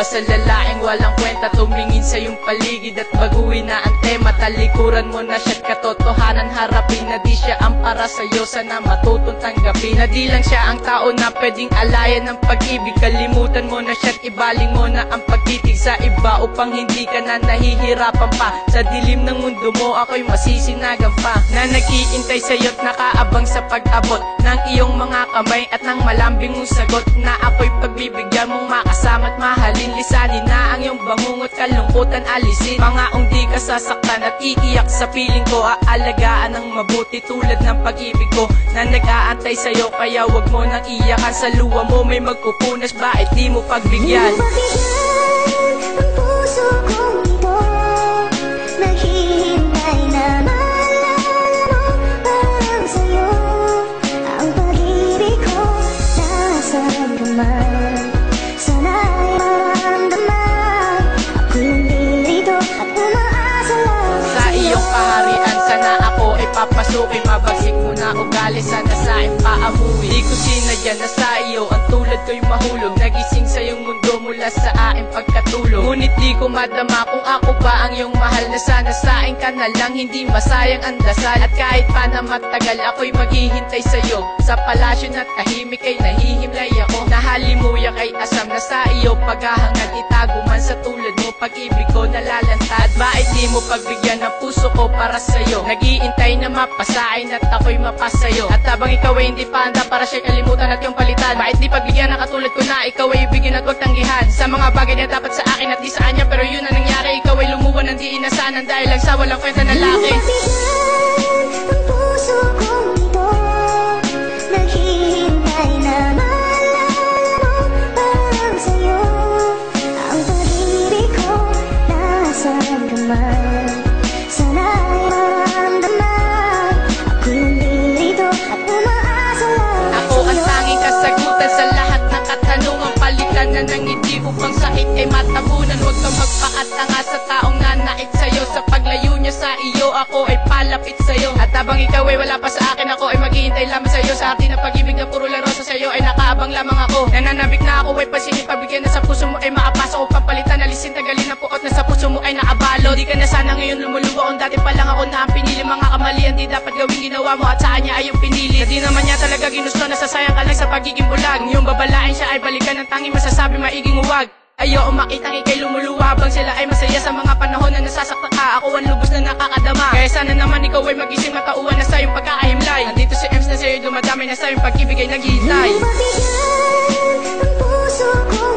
sa lalaking walang kwenta, tumingin sa iyong paligid at baguhin na ang tema. Talikuran mo na siya't katotohanan harapin, na di siya ang para sa'yo, sana matutong tanggapin. Na di lang siya ang tao na pwedeng alayan ng pag-ibig. Kalimutan mo na siya't ibaling mo na ang pagtitig sa iba, upang hindi ka na nahihirapan pa. Sa dilim ng mundo mo ako'y masisinagan pa, na nag-iintay sa'yo't nakaabang sa pag-abot ng iyong mga kamay at ng malambing mong sagot, na ako'y pagbibigyan mong makasama't mahalin. Lisanin na ang iyong bangungot, kalungkutan alisin. Pangaong di ka sasaktan at iiyak sa piling ko. Aalagaan ng mabuti tulad ng pag-ibig ko, na nag-aantay sa'yo, kaya wag mo nang iyakan. Sa luha mo may magpupunas, bakit di mo pagbigyan? Di mo pagbigyan ang puso kong ito, naghihintay na maalala mo parang sa'yo. Ang pag-ibig ko nasaan ka man, sana'y maramdaman. Ako'y nandito at umaasa lang Sa iyong kaharian sana ako ay papasukin. Mabagsik mo na ugali, sana sa akin paamuwi. Di ko sinadya na sa iyo ang tulad ko'y mahulog, nagising sa iyong mundo mula sa aking pagkatulog. Ngunit di ko madama kung ako ba ang iyong mahal, na sana sa akin ka na lang, hindi masayang ang dasal. At kahit pa na matagal ako'y maghihintay sa iyo, sa palasyo na tahimik ay nahihimlay ako. Nahalimuyak ay asam na sa iyo paghahangad, itago man sa tulad mo pag-ibig ko nalalantad. Bakit di mo pagbigyan ng puso ko para sa'yo, nag-iintay na mapasain at ako'y mapasayo. At habang ikaw ay hindi pa handa para siya kalimutan at yung palitan, bakit di pagbigyan ng katulad ko na ikaw ay ibigin at wag tanggihan sa mga bagay na dapat sa akin at di sa kanya. Pero yun ang nangyari, ikaw ay lumuwan ng di inasahan dahil lang sa walang kwenta na laki. Di mo pagbigyan ang puso kong ito, naghihintay na maalala mo parang sa'yo. Ang pag-ibig ko nasaan ka man, sana'y maramdaman. Ako'y nandito at umaasa lang Ako ang tanging kasagutan sa lahat ng katanungan, palitan na ng ngiti upang sakit ay matabunan. Huwag kang magpaatanga sa taong nanait sa'yo, sa paglayo niya sa iyo ako ay palapit sa'yo. At habang ikaw ay wala pa sa akin, ako ay maghihintay lamang sa'yo. Sa hati ng pag-ibig na puro laro sa sa'yo ay nakaabang lamang ako. Nananabik na ako ay pansinin, pagbigyan na sa puso mo ay maapasok o papalitan, alisin tagalin ang puot na sa puso mo ay naabalo. Di ka na sana ngayon lumuluwa kung dati pa lang ako na ang pinili. Mga kamalian di dapat gawin ginawa mo at saan niya ay yung pinili, na di naman niya talaga ginusto, nasasayang ka lang sa pagiging bulag. Yung babalain siya ay balikan ng tanging masasabi maiging huwag. Ayoko makitang ikay lumuluwa habang sila ay masaya sa mga panahon na nasasaktan ka. Ako ang lubos na nakakadama, kaya sana naman ikaw ay magising, matauhan na sa iyong pagkakahimlay. Nandito si Ems na sa'yo dumadamay, na sa iyong pag-ibig ay naghihintay. Di mo pagbigyan ang puso kong